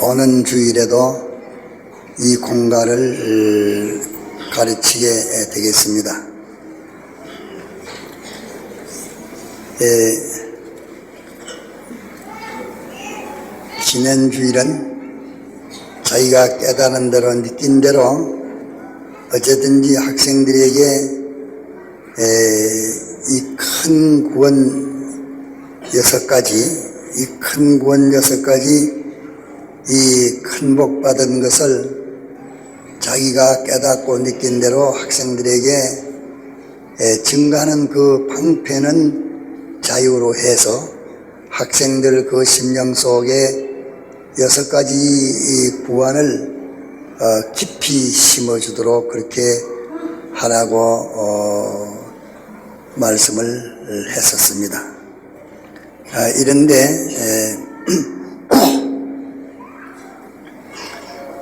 오는 주일에도 이 공가를 가르치게 되겠습니다. 지난 주일은 자기가 깨달은 대로 느낀 대로 어쨌든지 학생들에게 이 큰 구원 6가지, 이 큰 구원 6가지, 이 큰 복 받은 것을 자기가 깨닫고 느낀 대로 학생들에게 증가하는 그 방편은 자유로 해서 학생들 그 심령 속에 6가지 이 구원을 깊이 심어주도록 그렇게 하라고 말씀을 했었습니다. 이런데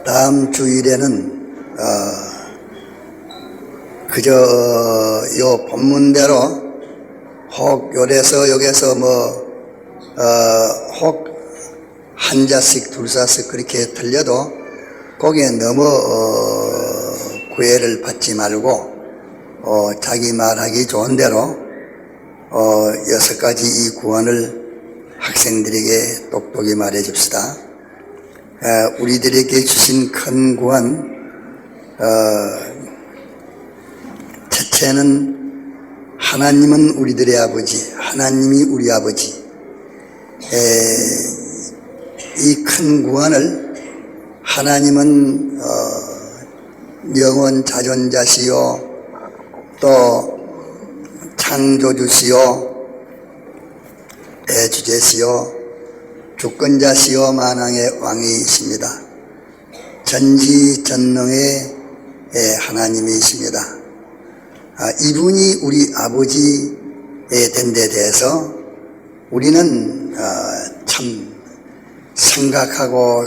다음 주일에는 그저 요 본문대로 혹 요래서 여기서 혹 한 자씩 둘 자씩 그렇게 틀려도 거기에 너무 구애를 받지 말고 자기 말하기 좋은 대로 6가지 이 구원을 학생들에게 똑똑히 말해 줍시다. 우리들에게 주신 큰 구원, 첫째는 하나님은 우리들의 아버지, 하나님이 우리 아버지. 이 큰 구원을 하나님은 영원 자존자시요 또 창조주시요 대주제시요 주권자시요 만왕의 왕이십니다. 전지전능의 하나님이십니다. 이분이 우리 아버지에 된 데 대해서 우리는 참 생각하고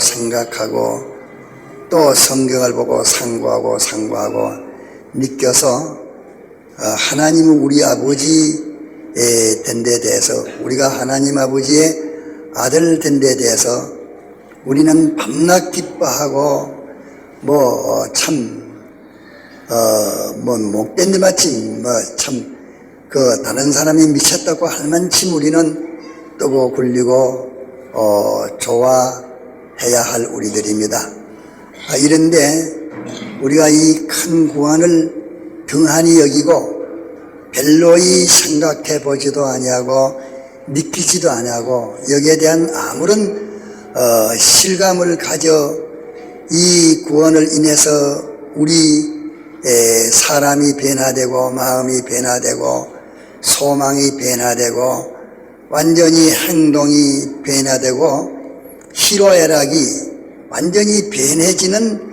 또 성경을 보고 상고하고 느껴서 하나님은 우리 아버지에 된 데 대해서 우리가 하나님 아버지의 아들 된 데 대해서 우리는 밤낮 기뻐하고 목된 데 마침 다른 사람이 미쳤다고 할 만큼 우리는 뜨고 굴리고 좋아해야 할 우리들입니다. 이런데 우리가 이 큰 구원을 등한히 여기고 별로이 생각해 보지도 아니하고 느끼지도 아니하고 여기에 대한 아무런 실감을 가져 이 구원을 인해서 우리 사람이 변화되고 마음이 변화되고 소망이 변화되고 완전히 행동이 변화되고 희로애락이 완전히 변해지는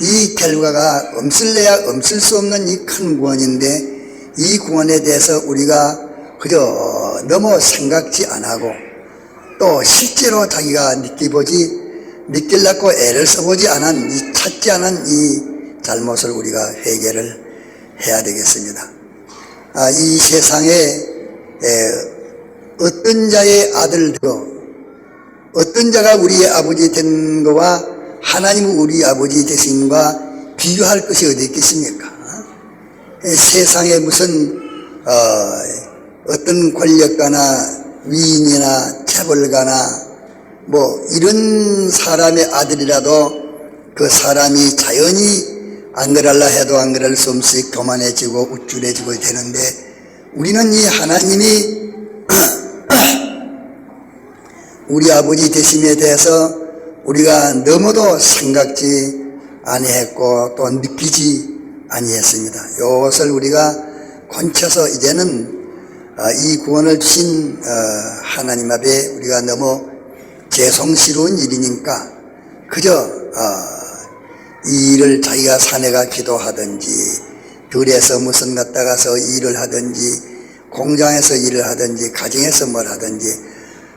이 결과가 없을래야 없을 수 없는 이 큰 구원인데 이 구원에 대해서 우리가 그저 너무 생각지 않고 또 실제로 자기가 느끼려고 애를 써보지 찾지 않은 이 잘못을 우리가 회개를 해야 되겠습니다. 이 세상에 어떤 자의 아들들로 어떤 자가 우리의 아버지 된 거와 하나님은 우리 아버지 되신과 비교할 것이 어디 있겠습니까? 세상에 무슨 어떤 권력가나 위인이나 재벌가나 이런 사람의 아들이라도 그 사람이 자연히 안 그럴라 해도 안 그럴 수 없이 교만해지고 우쭐해지고 되는데 우리는 이 하나님이 우리 아버지 되심에 대해서 우리가 너무도 생각지 아니했고 또 느끼지 아니했습니다. 이것을 우리가 건쳐서 이제는 이 구원을 주신 하나님 앞에 우리가 너무 죄송스러운 일이니까 그저 이 일을 자기가 산에 가 기도하든지 들에서 무슨 갔다가서 일을 하든지 공장에서 일을 하든지 가정에서 뭘 하든지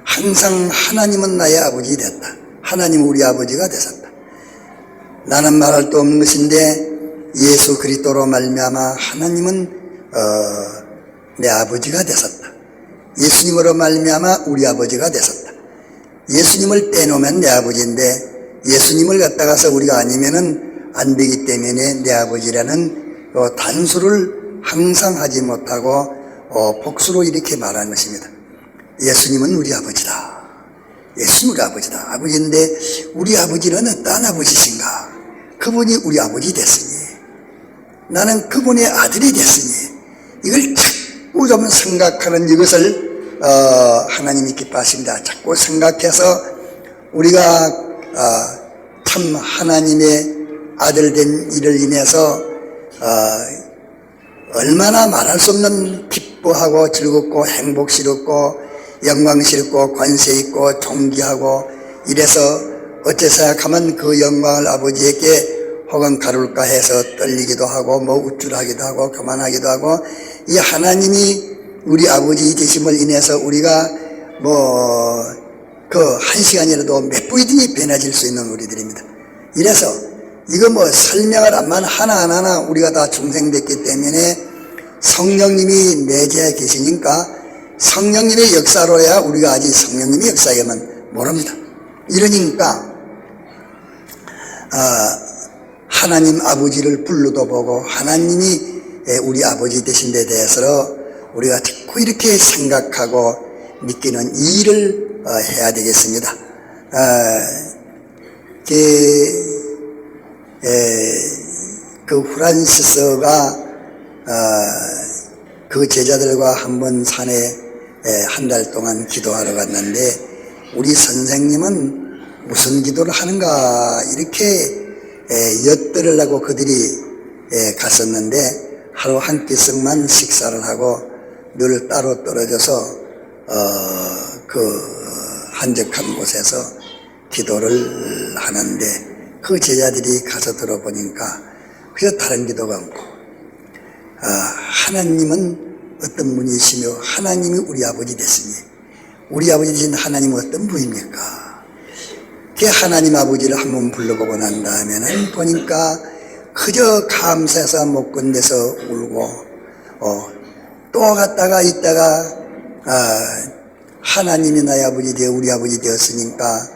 항상 하나님은 나의 아버지 됐다. 하나님은 우리 아버지가 되셨다. 나는 말할 수 없는 것인데 예수 그리스도로 말미암아 하나님은 내 아버지가 되셨다. 예수님으로 말미암아 우리 아버지가 되셨다. 예수님을 떼놓으면 내 아버지인데 예수님을 갖다가서 우리가 아니면은 안 되기 때문에 내 아버지라는 단수를 항상 하지 못하고 복수로 이렇게 말하는 것입니다. 예수님은 우리 아버지다. 예수님 우리 아버지다. 아버지인데 우리 아버지는 어떠한 아버지신가? 그분이 우리 아버지 됐으니 나는 그분의 아들이 됐으니 이걸 자꾸 좀 생각하는 이것을 하나님이 기뻐하십니다. 자꾸 생각해서 우리가 참 하나님의 아들 된 일을 인해서 얼마나 말할 수 없는 기뻐하고 즐겁고 행복스럽고 영광스럽고 권세 있고 존귀하고 이래서 어째 생각하면 그 영광을 아버지에게 혹은 가룰까 해서 떨리기도 하고 뭐 우쭐하기도 하고 교만하기도 하고 이 하나님이 우리 아버지 되심을 인해서 우리가 뭐 그 한 시간이라도 몇 분이든지 변해질 수 있는 우리들입니다. 이래서 이거 뭐 설명을 안만 하나하나 우리가 다 중생됐기 때문에 성령님이 내재해 계시니까 성령님의 역사로야 우리가 아직 성령님의 역사에만 모릅니다. 이러니까 하나님 아버지를 불러도 보고 하나님이 우리 아버지 되신 데 대해서 우리가 자꾸 이렇게 생각하고 느끼는 일을 해야 되겠습니다. 그 프란시스가 그 제자들과 한번 산에 한 달 동안 기도하러 갔는데 우리 선생님은 무슨 기도를 하는가 이렇게 엿들으려고 그들이 갔었는데 하루 한 끼씩만 식사를 하고 늘 따로 떨어져서 그 한적한 곳에서 기도를 하는데 그 제자들이 가서 들어보니까 그저 다른 기도가 없고 하나님은 어떤 분이시며 하나님이 우리 아버지 됐으니 우리 아버지 되신 하나님은 어떤 분입니까? 그 하나님 아버지를 한번 불러보고 난 다음에는 보니까 그저 감사해서 못 건네서 울고 또 갔다가 있다가 하나님이 나의 아버지 되어 우리 아버지 되었으니까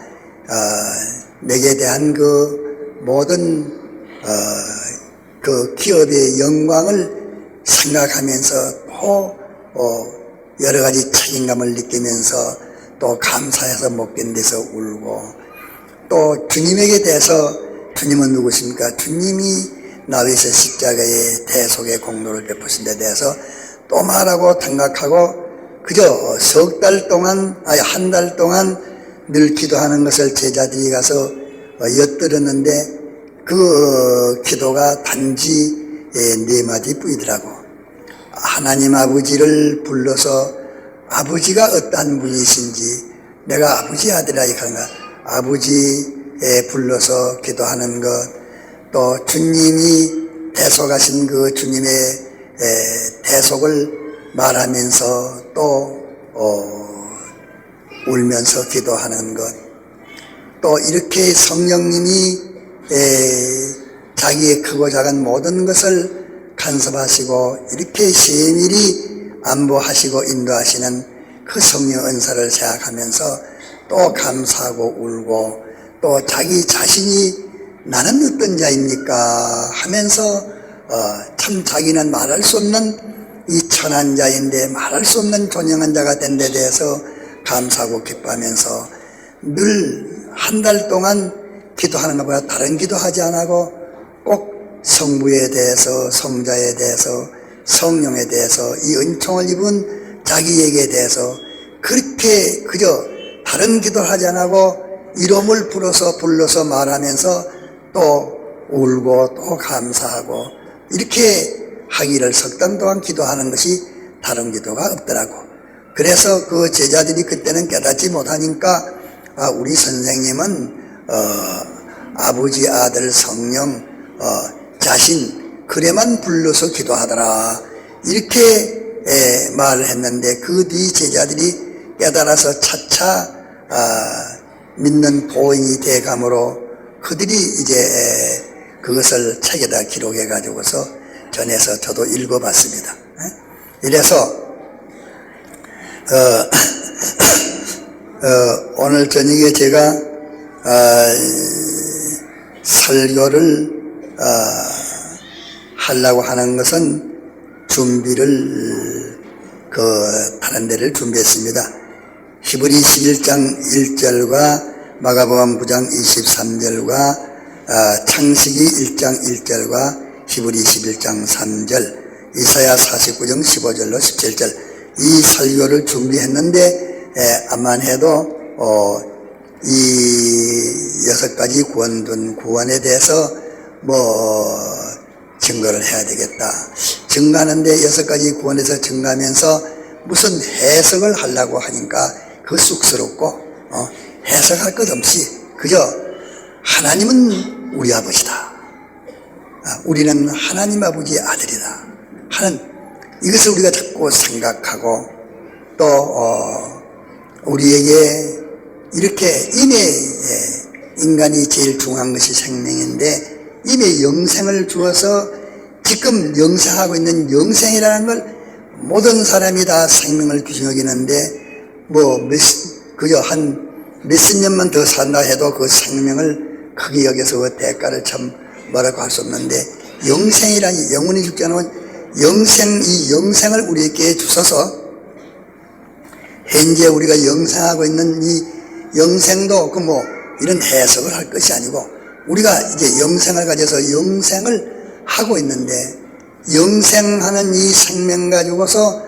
내게 대한 그 모든 그 기업의 영광을 생각하면서 또 여러 가지 책임감을 느끼면서 또 감사해서 못 견뎌서 울고 또 주님에게 대해서 주님은 누구십니까? 주님이 나 위해서 십자가의 대속의 공로를 베푸신 데 대해서 또 말하고 생각하고 그저 석 달 동안 한 달 동안 늘 기도하는 것을 제자들이 가서 엿들었는데 그 기도가 단지 네 마디 뿐이더라고. 하나님 아버지를 불러서 아버지가 어떠한 분이신지 내가 아버지 아들이라 하는가 아버지에 불러서 기도하는 것 또 주님이 대속하신 그 주님의 대속을 말하면서 또 울면서 기도하는 것 또 이렇게 성령님이 자기의 크고 작은 모든 것을 간섭하시고 이렇게 세밀히 안보하시고 인도하시는 그 성령 은사를 생각하면서 또 감사하고 울고 또 자기 자신이 나는 어떤 자입니까 하면서 참 자기는 말할 수 없는 이 천한 자인데 말할 수 없는 존영한 자가 된 데 대해서 감사하고 기뻐하면서 늘 한 달 동안 기도하는 것보다 다른 기도하지 않고 꼭 성부에 대해서 성자에 대해서 성령에 대해서 이 은총을 입은 자기에게 대해서 그렇게 그저 다른 기도를 하지 않고 이름을 불러서 말하면서 또 울고 또 감사하고 이렇게 하기를 석 달 동안 기도하는 것이 다른 기도가 없더라고. 그래서 그 제자들이 그때는 깨닫지 못하니까 우리 선생님은 아버지 아들 성령 자신 그래만 불러서 기도하더라 이렇게 말을 했는데 그 뒤 제자들이 깨달아서 차차 믿는 도인이 돼감으로 그들이 이제 그것을 책에다 기록해 가지고서 전해서 저도 읽어봤습니다. 이래서 오늘 저녁에 제가 설교를 하려고 하는 것은 준비를 다른 데를 준비했습니다. 히브리 11장 1절과 마가복음 9장 23절과 창세기 1장 1절과 히브리 11장 3절, 이사야 49장 15절로 17절 이 설교를 준비했는데 암만 해도 이 6가지 구원에 대해서 증거를 해야 되겠다. 증거하는데 6가지 구원에서 증거하면서 무슨 해석을 하려고 하니까 그 쑥스럽고 해석할 것 없이 그저 하나님은 우리 아버지다. 우리는 하나님 아버지의 아들이다 하는 이것을 우리가 자꾸 생각하고 또 우리에게 이렇게 이미 인간이 제일 중요한 것이 생명인데 이미 영생을 주어서 지금 영생하고 있는 영생이라는 걸 모든 사람이 다 생명을 귀중히 여기는데 그저 한 몇십 년만 더 산다 해도 그 생명을 크게 여겨서 그 대가를 참 뭐라고 할 수 없는데 영생이라니 영원히 죽지 않으면 이 영생을 우리에게 주셔서 현재 우리가 영생하고 있는 이 영생도 이런 해석을 할 것이 아니고 우리가 이제 영생을 가져서 영생을 하고 있는데 영생하는 이 생명 가지고서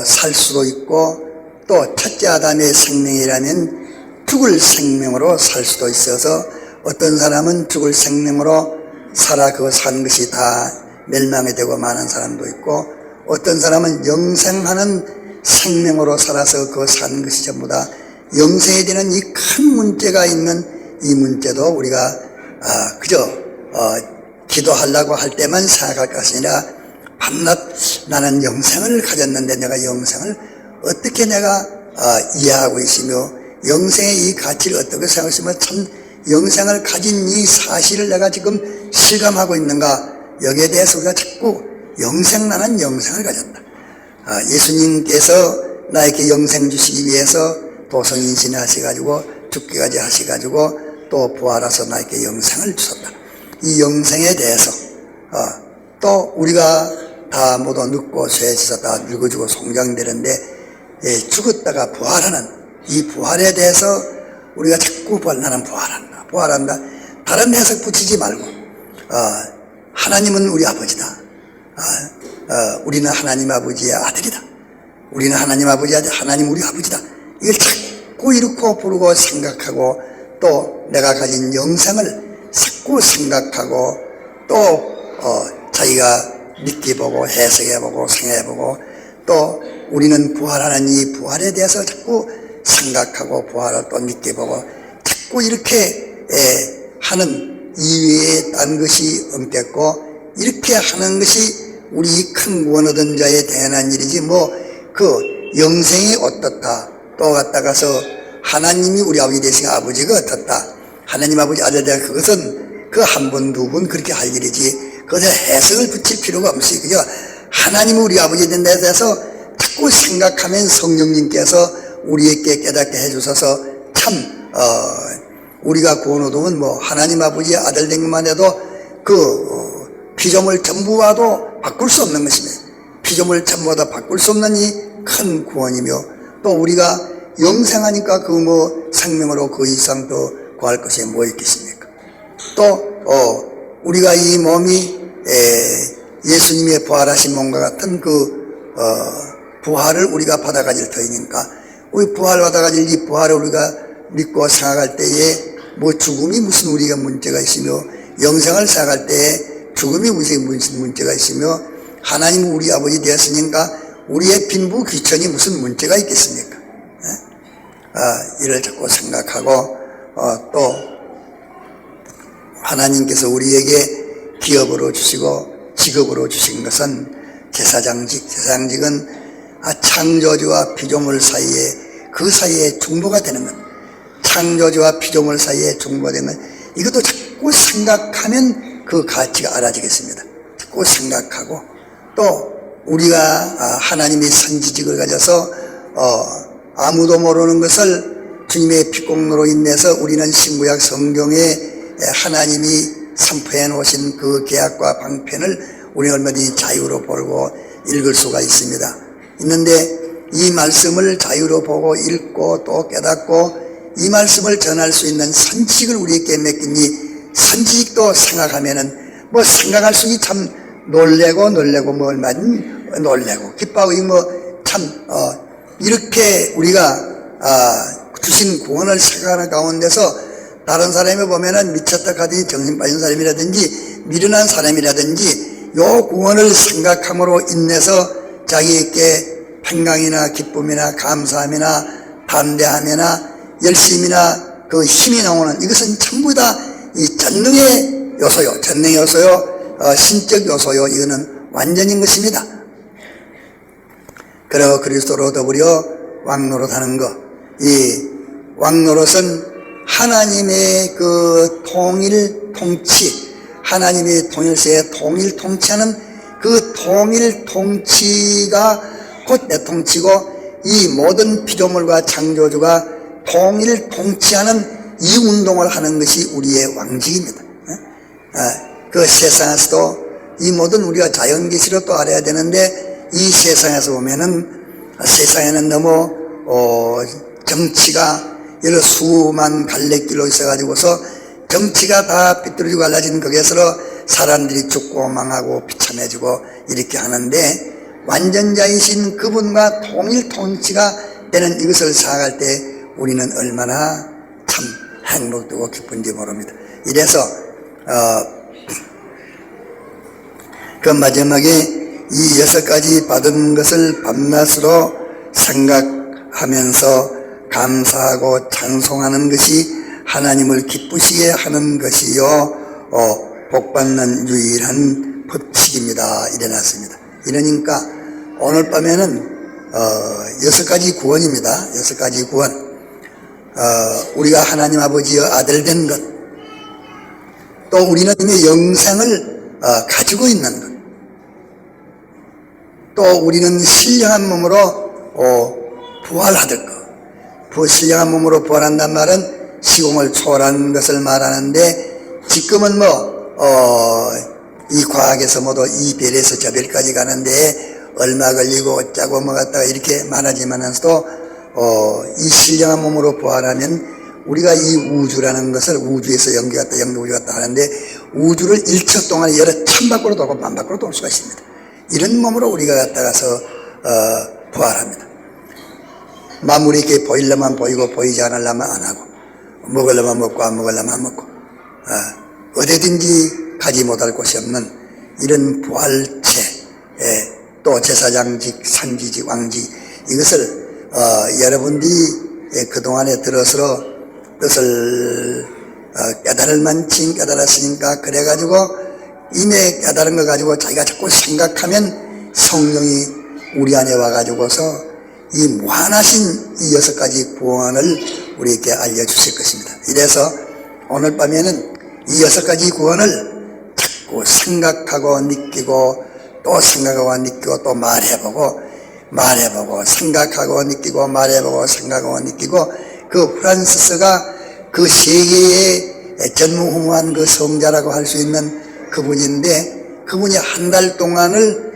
살 수도 있고 또 첫째 아담의 생명이라면 죽을 생명으로 살 수도 있어서 어떤 사람은 죽을 생명으로 살아 산 것이 다 멸망이 되고 마는 사람도 있고 어떤 사람은 영생하는 생명으로 살아서 산 것이 전부 다 영생에 되는 이 큰 문제가 있는 이 문제도 우리가 그저 기도하려고 할 때만 생각할 것이 아니라 밤낮 나는 영생을 가졌는데 내가 영생을 어떻게 내가 이해하고 있으며 영생의 이 가치를 어떻게 생각하시면 참 영생을 가진 이 사실을 내가 지금 실감하고 있는가 여기에 대해서 우리가 자꾸 나는 영생을 가졌다. 예수님께서 나에게 영생 주시기 위해서 도성인신 하셔가지고 죽기까지 하셔가지고 또 부활해서 나에게 영생을 주셨다. 이 영생에 대해서 또 우리가 다 모두 늙고 쇠해서 다 늙어지고 성장되는데 죽었다가 부활하는 이 부활에 대해서 우리가 자꾸 나는 부활한다. 다른 해석 붙이지 말고 하나님은 우리 아버지다. 우리는 하나님 아버지의 아들이다. 우리는 하나님 아버지의 아들, 하나님 우리 아버지다. 이걸 자꾸 이렇게 부르고 생각하고 또 내가 가진 영생을 자꾸 생각하고 또 자기가 느껴보고 해석해보고 생각해보고 또 우리는 부활하는 이 부활에 대해서 자꾸 생각하고 부활을 또 느껴보고 자꾸 이렇게 하는 이외에 딴 것이 없겠고 이렇게 하는 것이 우리 큰 구원 얻은 자의 대단한 일이지 영생이 어떻다 또 갔다가서 하나님이 우리 아버지 되신 아버지가 어떻다 하나님 아버지 아들 되다 그것은 그 한 번 두 번 그렇게 할 일이지 그것에 해석을 붙일 필요가 없이 그저 하나님이 우리 아버지 된 데 대해서 자꾸 생각하면 성령님께서 우리에게 깨닫게 해주셔서 참 우리가 구원 얻으면 하나님 아버지의 아들 된 것만 해도 피조물 전부와도 바꿀 수 없는 것입니다. 피조물 전부와도 바꿀 수 없는 이 큰 구원이며 또 우리가 영생하니까 생명으로 그 이상 더 구할 것이 뭐 있겠습니까? 또 우리가 이 몸이 예수님의 부활하신 몸과 같은 부활을 우리가 받아가질 터이니까 우리 부활 받아가질 이 부활을 우리가 믿고 생각할 때에 죽음이 무슨 우리가 문제가 있으며 영생을 생각할 때에 죽음이 무슨 문제가 있으며 하나님 우리 아버지 되었으니까 우리의 빈부 귀천이 무슨 문제가 있겠습니까? 이를 자꾸 생각하고 또 하나님께서 우리에게 기업으로 주시고 직업으로 주신 것은 제사장직은 창조주와 피조물 사이에 그 사이에 중보가 되는 것. 창조주와 피조물 사이에 중보되면 이것도 자꾸 생각하면 그 가치가 알아지겠습니다. 자꾸 생각하고 또 우리가 하나님의 선지직을 가져서 아무도 모르는 것을 주님의 피공로로 인해서 우리는 신구약 성경에 하나님이 선포해 놓으신 그 계약과 방편을 우리 얼마든지 자유로 보고 읽을 수가 있습니다. 있는데 이 말씀을 자유로 보고 읽고 또 깨닫고 이 말씀을 전할 수 있는 선지식을 우리에게 맡긴 이 선지식도 생각하면은 뭐 생각할 수 있기 참 놀래고 뭐 얼마든지 놀래고 기뻐하고 이렇게 우리가 주신 구원을 생각하는 가운데서 다른 사람이 보면은 미쳤다 하더니 정신 빠진 사람이라든지 미련한 사람이라든지 요 구원을 생각함으로 인해서 자기에게 평강이나 기쁨이나 감사함이나 담대함이나 열심이나 그 힘이 나오는 이것은 전부 다 이 전능의 요소요, 신적 요소요. 이거는 완전인 것입니다. 그리고 그리스도로 더불어 왕노릇하는 것, 이 왕노릇은 하나님의 그 통일 통치, 하나님의 통일세에 통일 통치하는 그 통일 통치가 곧 내 통치고 이 모든 피조물과 창조주가 통일 통치하는 이 운동을 하는 것이 우리의 왕직입니다. 그 세상에서도 이 모든 우리가 자연계시로 또 알아야 되는데 이 세상에서 보면은 세상에는 너무 정치가 여러 수만 갈래길로 있어가지고서 정치가 다 삐뚤어지고 갈라진 거기에서 사람들이 죽고 망하고 비참해지고 이렇게 하는데 완전자이신 그분과 통일 통치가 되는 이것을 생각할 때 우리는 얼마나 참 행복되고 기쁜지 모릅니다. 이래서 그 마지막에 이 6가지 받은 것을 밤낮으로 생각하면서 감사하고 찬송하는 것이 하나님을 기쁘시게 하는 것이요 복받는 유일한 법칙입니다. 이래놨습니다. 이러니까 오늘 밤에는 6가지 구원입니다. 6가지 구원. 우리가 하나님 아버지의 아들 된 것, 또 우리는 이미 영생을 가지고 있는 것, 또 우리는 신령한 몸으로 부활하될 것. 신령한 몸으로 부활한단 말은 시공을 초월한 것을 말하는데 지금은 이 과학에서 모두 이 별에서 저 별까지 가는데 얼마 걸리고 어쩌고 뭐 갔다가 이렇게 말하지만서도 이 신령한 몸으로 부활하면 우리가 이 우주라는 것을 우주에서 연기 갔다 우주 갔다 하는데 우주를 1초 동안에 여러 천바퀴로 돌고 만바퀴로 돌 수가 있습니다. 이런 몸으로 우리가 갔다가서 부활합니다. 만물이 이렇게 보이려면 보이고 보이지 않으려면 안 하고 먹으려면 먹고 안 먹으려면 안 먹고 어디든지 가지 못할 곳이 없는 이런 부활체, 또 제사장직, 산지직, 왕직 이것을 여러분들이 그동안에 들어서 뜻을 깨달을 만큼 깨달았으니까 그래가지고 이미 깨달은 거 가지고 자기가 자꾸 생각하면 성령이 우리 안에 와가지고서 이 무한하신 이 6가지 구원을 우리에게 알려주실 것입니다. 이래서 오늘 밤에는 이 6가지 구원을 자꾸 생각하고 느끼고 또 생각하고 느끼고 또 말해보고 생각하고 느끼고 말해보고 생각하고 느끼고 그 프란시스가 그 세계의 전무후무한 그 성자라고 할 수 있는 그분인데 그분이 한 달 동안을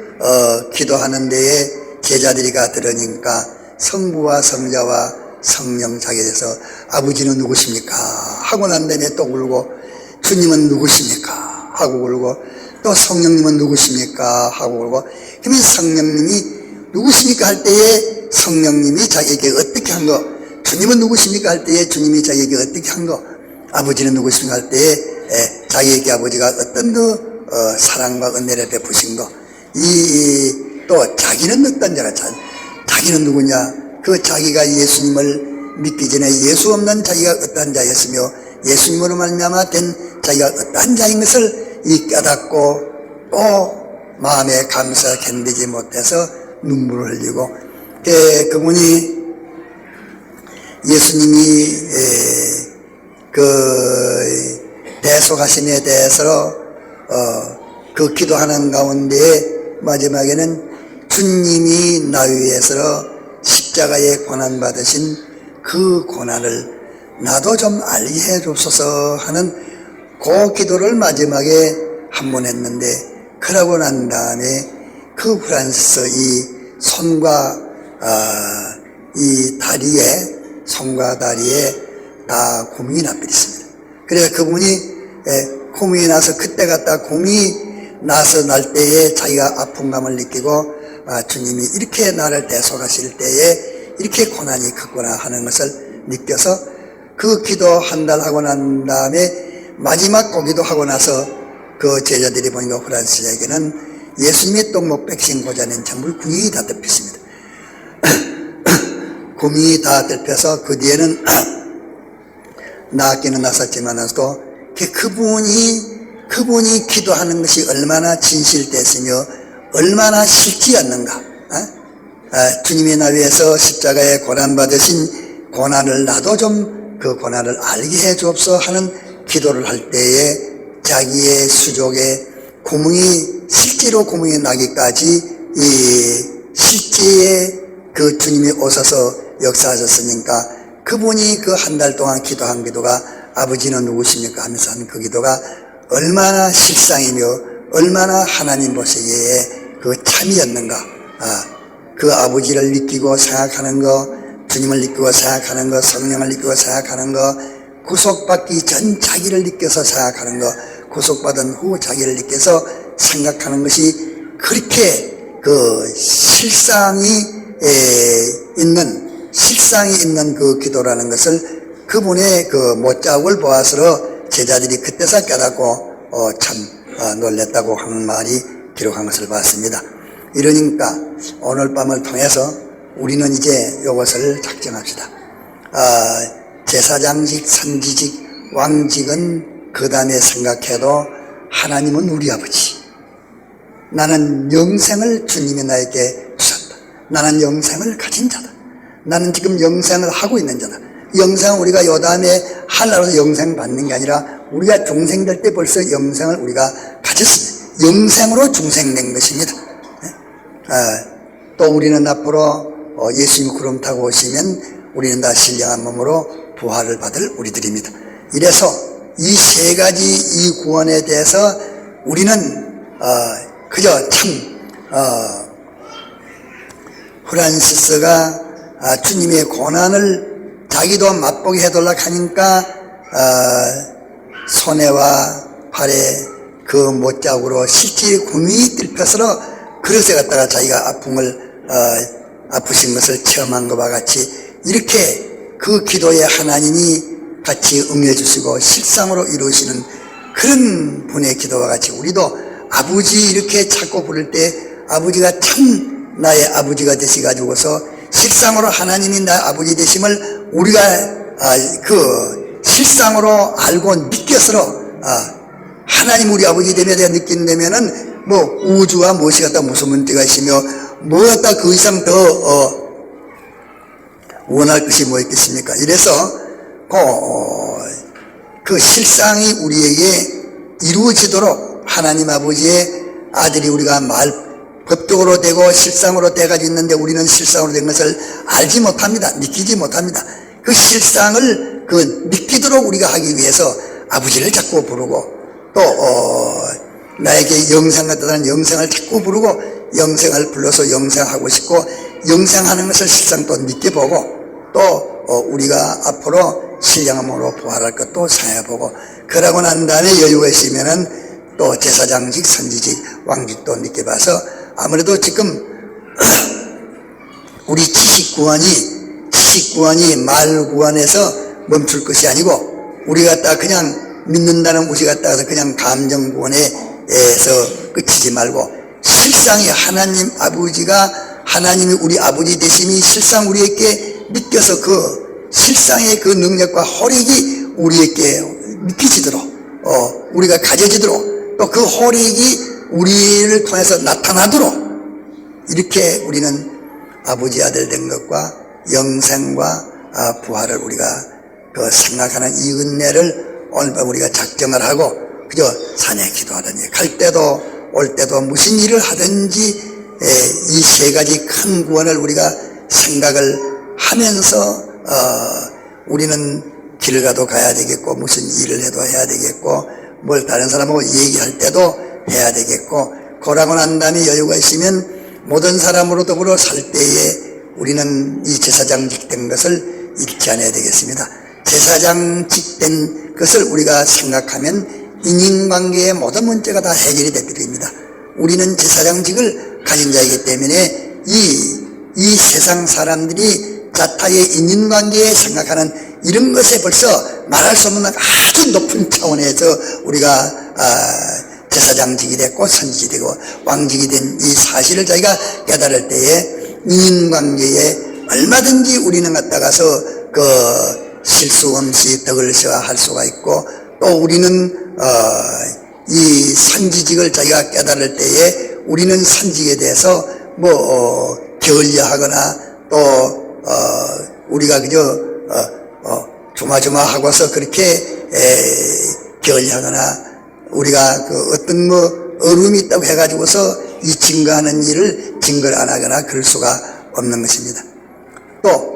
기도하는 데에 제자들이 들으니까 성부와 성자와 성령 자기에 대해서 아버지는 누구십니까? 하고 난 다음에 또 울고 주님은 누구십니까? 하고 울고 또 성령님은 누구십니까? 하고 울고 그러면 성령님이 누구십니까? 할 때에 성령님이 자기에게 어떻게 한 거, 주님은 누구십니까? 할 때에 주님이 자기에게 어떻게 한 거, 아버지는 누구십니까? 할 때에 자기에게 아버지가 어떤 사랑과 은혜를 베푸신 거, 또 자기는 어떤 자가 자기는 누구냐? 그 자기가 예수님을 믿기 전에 예수 없는 자기가 어떤 자였으며 예수님으로 말미암아 된 자기가 어떤 자인 것을 깨닫고 또 마음에 감사 견디지 못해서 눈물을 흘리고 그분이 예수님이 그 대속하심에 대해서 그 기도하는 가운데 마지막에는 주님이 나 위해서 십자가에 고난받으신 그 고난을 나도 좀 알게 해주소서 하는 그 기도를 마지막에 한 번 했는데, 그러고 난 다음에 그 프란시스 이 손과 이 다리에, 손과 다리에 다 고민이 나버렸습니다. 그래서 그분이 고민이 나서 그때 갖다 고민이 나서 날 때에 자기가 아픔감을 느끼고 주님이 이렇게 나를 대속하실 때에 이렇게 고난이 크구나 하는 것을 느껴서 그 기도 한 달 하고 난 다음에 마지막 고기도 하고 나서 그 제자들이 보니까 프란시스에게는 예수님의 똥목 백신 고자는 전부 구멍이 다 덮였습니다. 구멍이 다 덮여서 그 뒤에는 나았기는 났었지만도 그분이 기도하는 것이 얼마나 진실됐으며 얼마나 실지였는가. 주님이 나 위해서 십자가에 고난받으신 고난을 나도 좀 그 고난을 알게 해 주옵소 하는 기도를 할 때에 자기의 수족에 구멍이 실제로 구멍이 나기까지 이 실제에 그 주님이 오셔서 역사하셨으니까 그분이 그 한 달 동안 기도한 기도가 아버지는 누구십니까 하면서 한 그 기도가 얼마나 실상이며 얼마나 하나님 보시기에 그 참이었는가. 그 아버지를 느끼고 생각하는 거, 주님을 느끼고 생각하는 거, 성령을 느끼고 생각하는 거, 구속받기 전 자기를 느껴서 생각하는 거, 구속받은 후 자기를 느껴서 생각하는 것이 그렇게 그 실상이 있는 그 기도라는 것을 그분의 그 못자국을 보아서 제자들이 그때서 깨닫고 참 놀랬다고 하는 말이 기록한 것을 봤습니다. 이러니까 오늘 밤을 통해서 우리는 이제 이것을 작정합시다. 제사장직, 선지직, 왕직은 그 다음에 생각해도 하나님은 우리 아버지. 나는 영생을 주님이 나에게 주셨다. 나는 영생을 가진 자다. 나는 지금 영생을 하고 있는 자다. 영생은 우리가 요 다음에 하나로 영생 받는 게 아니라 우리가 중생될 때 벌써 영생을 우리가 가졌습니다. 영생으로 중생된 것입니다. 또 우리는 앞으로 예수님 구름 타고 오시면 우리는 다 신령한 몸으로 부활을 받을 우리들입니다. 이래서 이 세 가지 이 구원에 대해서 우리는 그저 참 프란시스가 주님의 고난을 자기도 맛보게 해달라고 하니까 손에와 발에 그 못자국으로 실제 구멍이 뚫혀서 그릇에 갖다가 자기가 아프신 것을 체험한 것과 같이 이렇게 그 기도에 하나님이 같이 응해 주시고 실상으로 이루시는 그런 분의 기도와 같이 우리도 아버지 이렇게 찾고 부를 때 아버지가 참 나의 아버지가 되시가지고서 실상으로 하나님이 나의 아버지 되심을 우리가 그 실상으로 알고 믿겨서 하나님 우리 아버지 되면 내가 느낀다면은 뭐 우주가 무엇이 갖다 무슨 문제가 있으며 뭐 갖다 그 이상 더 원할 것이 뭐 있겠습니까? 이래서 그 실상이 우리에게 이루어지도록 하나님 아버지의 아들이 우리가 법적으로 되고 실상으로 돼가지고 있는데 우리는 실상으로 된 것을 알지 못합니다. 느끼지 못합니다. 그 실상을 느끼도록 우리가 하기 위해서 아버지를 자꾸 부르고 또 나에게 영생 같다는 영생을 자꾸 부르고 영생을 불러서 영생하고 싶고 영생하는 것을 실상 또 느껴보고 또 우리가 앞으로 신령함으로 부활할 것도 생각해보고 그러고 난 다음에 여유가 있으면은 또 제사장직, 선지직, 왕직도 느껴봐서 아무래도 지금 우리 지식구원이 말구원에서 멈출 것이 아니고 우리 갖다 그냥 믿는다는 우리 갖다가 그냥 감정구원에서 끝이지 말고 실상이 하나님 아버지가 하나님이 우리 아버지 되심이 실상 우리에게 느껴서 그 실상의 그 능력과 호력이 우리에게 느껴지도록 우리가 가져지도록 또 그 호력이 우리를 통해서 나타나도록 이렇게 우리는 아버지 아들 된 것과 영생과 부활을 우리가 그 생각하는 이 은혜를 오늘 밤 우리가 작정을 하고 그저 산에 기도하든지 갈 때도 올 때도 무슨 일을 하든지 이 세 가지 큰 구원을 우리가 생각을 하면서 우리는 길을 가도 가야 되겠고 무슨 일을 해도 해야 되겠고 뭘 다른 사람하고 얘기할 때도 해야 되겠고, 그러고 난 다음에 여유가 있으면 모든 사람으로 더불어 살 때에 우리는 이 제사장직 된 것을 잃지 않아야 되겠습니다. 제사장직 된 것을 우리가 생각하면 인인관계의 모든 문제가 다 해결이 되드립니다. 우리는 제사장직을 가진 자이기 때문에 이 세상 사람들이 자타의 인인관계에 생각하는 이런 것에 벌써 말할 수 없는 아주 높은 차원에서 우리가 제사장직이 됐고 선지직이 되고 왕직이 된 이 사실을 자기가 깨달을 때에 인인관계에 얼마든지 우리는 갖다가서 그 실수 없이 덕을 세워할 수가 있고, 또 우리는 이 선지직을 자기가 깨달을 때에 우리는 선지직에 대해서 게을리하거나 또 우리가 그저 조마조마하고서 그렇게 게을리하거나 우리가 그 어떤 어려움이 있다고 해가지고서 이 증거하는 일을 증거를 안 하거나 그럴 수가 없는 것입니다. 또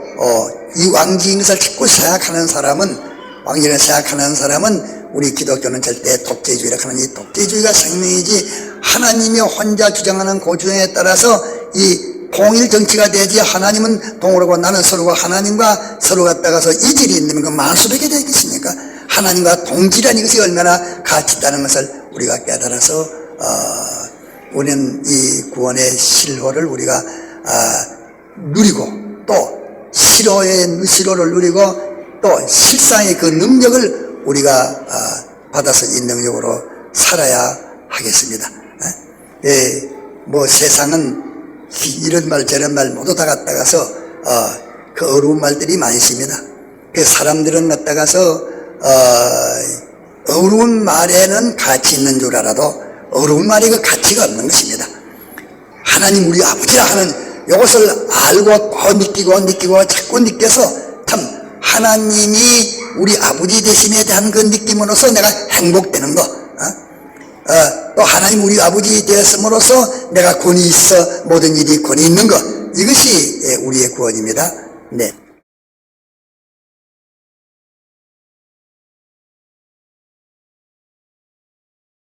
이 왕직인 것을 자꾸 생각하는 사람은, 왕직을 생각하는 사람은 우리 기독교는 절대 독재주의라고 하는 이 독재주의가 생명이지, 하나님이 혼자 주장하는 그 주장에 따라서 이 통일 정치가 되지, 하나님은 동으로고 나는 서로고 하나님과 서로 갖다가서 이질이 있는 건 만수백이 되겠습니까? 하나님과 동질한 이것이 얼마나 가치 있다는 것을 우리가 깨달아서 우리는 이 구원의 실효를 우리가 누리고, 또 실효를 누리고, 또 실상의 그 능력을 우리가 받아서 이 능력으로 살아야 하겠습니다. 세상은 이런 말 저런 말 모두 다 갖다가서 그 어려운 말들이 많이 있습니다. 그 사람들은 갖다가서 어려운 말에는 가치 있는 줄 알아도 어려운 말이 그 가치가 없는 것입니다. 하나님 우리 아버지라 하는 이것을 알고 또 느끼고 자꾸 느껴서 참 하나님이 우리 아버지 되심에 대한 그 느낌으로써 내가 행복되는 거, 또 하나님 우리 아버지 되었음으로써 내가 권위 있어 모든 일이 권위 있는 것, 이것이 우리의 구원입니다. 네.